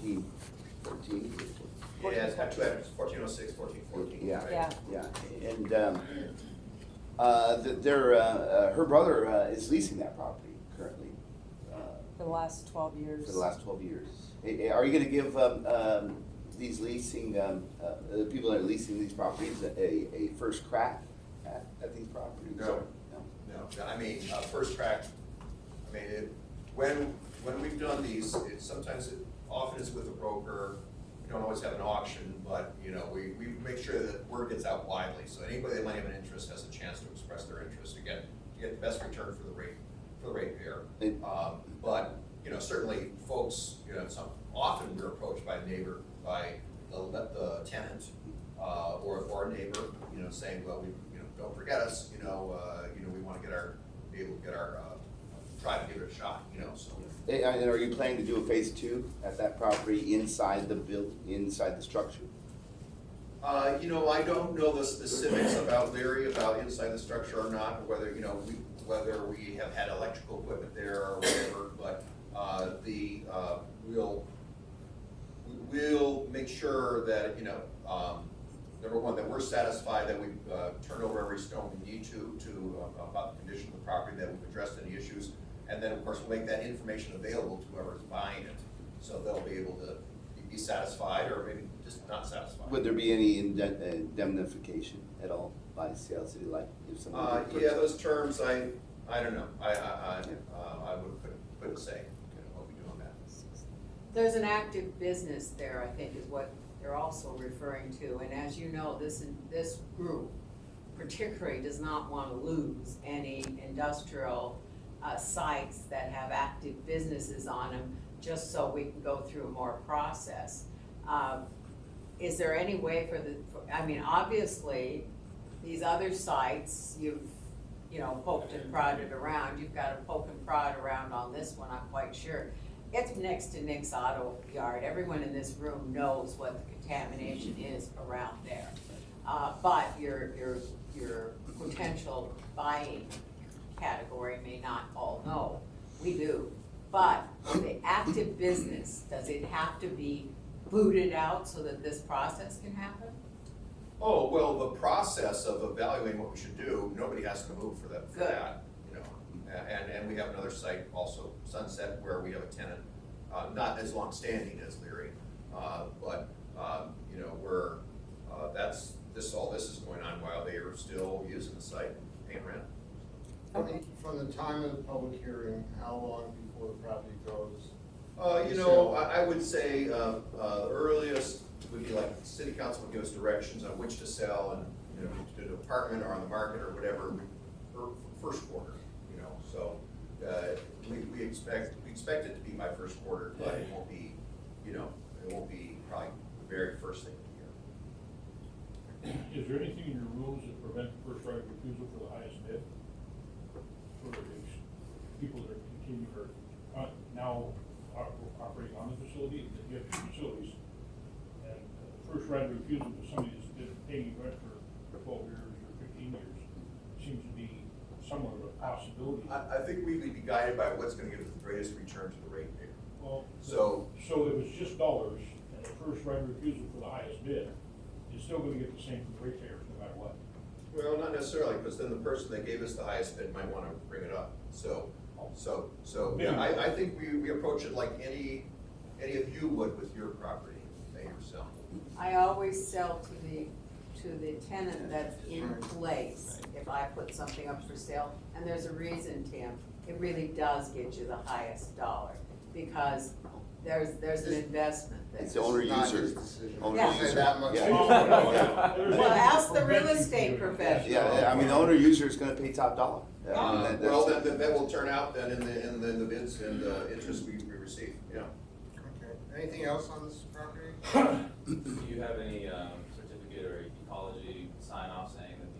14. Yeah, it's got two addresses, 1406, 1414. Yeah, right? yeah, and, her brother, is leasing that property currently, For the last 12 years. for the last 12 years. Are you gonna give, these leasing, the people that are leasing these properties a first crack at these properties? No. No? No, I mean, first track, I mean, when we've done these, often it's with a broker. We don't always have an auction, but, you know, we make sure that word gets out widely, so anybody that might have an interest has a chance to express their interest to get the best return for the ratepayer. But, you know, certainly folks, you know, often we're approached by a neighbor, by the tenant, or a neighbor, you know, saying, well, don't forget us, we wanna be able to get our, try to give it a shot, you know, so. And are you planning to do a phase 2 at that property inside the structure? You know, I don't know the specifics about Leary, about inside the structure or not, or whether, whether we have had electrical equipment there or whatever, but, we'll make sure that, number one, that we're satisfied that we've, turned over every stone we need to, about the condition of the property, that we've addressed any issues. And then, of course, we'll make that information available to whoever's buying it, so they'll be able to be satisfied, or maybe just not satisfied. Would there be any indemnification at all by Seattle City Light if someone? Yeah, those terms, I don't know, I couldn't say, what we do on that. There's an active business there, I think, is what they're also referring to, and as you know, this group particularly does not want to lose any industrial sites that have active businesses on them, just so we can go through more process. Is there any way I mean, obviously, these other sites, you've, poked and prodded around, you've got to poke and prod around on this one, I'm quite sure. It's next to Nick's Auto Yard. Everyone in this room knows what the contamination is around there. But your potential buying category may not all know. We do. But the active business, does it have to be booted out so that this process can happen? Oh, well, the process of evaluating what we should do, nobody has to move for that, Good. And we have another site also, Sunset, where we have a tenant, not as long-standing as Leary, but, all this is going on while they are still using the site, paying rent. Okay. From the time of the public hearing, how long before the property goes? I would say, earliest would be like, city council would give us directions on which to sell and, to the apartment or on the market or whatever, first quarter, so, we expect it to be by first quarter, but it won't be, probably the very first thing of the year. Is there anything in your rules that prevent first right of refusal for the highest bid? For these people that are now operating on the facility, that you have two facilities, and first right of refusal to somebody that's been paying rent for 12 years or 15 years seems to be somewhat of a possibility. I think we would be guided by what's gonna give us the greatest return to the ratepayer. Well, So if it's just dollars, and the first right of refusal for the highest bid, you're still gonna get the same from the ratepayers no matter what. Well, not necessarily, because then the person that gave us the highest bid might wanna bring it up, I think we approach it like any of you would with your property, that you're selling. I always sell to the tenant that's in place if I put something up for sale. And there's a reason, Tim, it really does get you the highest dollar, because there's an investment there. It's the owner Not user. his decision. Owner Yeah. Say user. that much. Yeah. Well, ask the real estate professional. Yeah, I mean, the owner user is gonna pay top dollar. Well, then that will turn out then in the bids and interest we receive, yeah. Okay, anything else on this property? Do you have any certificate or ecology sign off saying that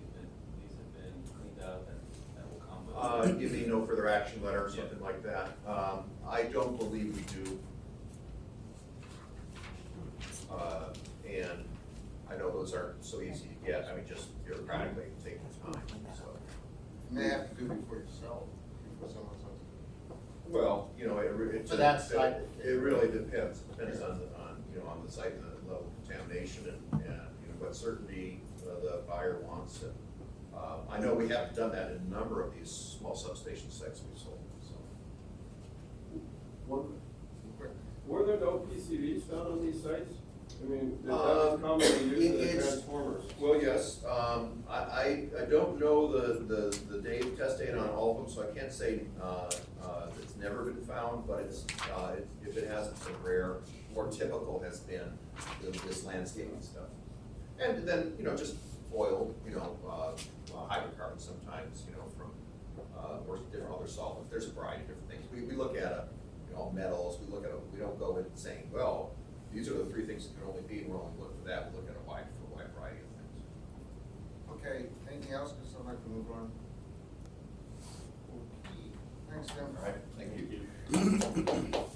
these have been cleaned up and that will come with? Give me no further action letter or something like that. I don't believe we do. And I know those aren't so easy to get, just bureaucratically taking time, so. And they have to do before you sell, before someone sells it. Well, it So that's like- it really depends. depends on, on the site and the level of contamination and, what certainty the buyer wants. And, I know we have done that in a number of these small substation sites we've sold, so. Were there no PCVs found on these sites? I mean, that was commonly used in the it's- transformers. Well, yes, I don't know the date, test date on all of them, so I can't say, it's never been found, but it's, if it hasn't, it's rare. More typical has been this landscaping stuff. And then, just oil, hydrocarbons sometimes, from, or different other solvents, there's a variety of different things. We look at, metals, we don't go in saying, well, these are the three things that can only be, and we're only looking for that, we look at a wide variety of things. Okay, anything else, because I'd like to move on. Okay, thanks, Tim. All right, thank you.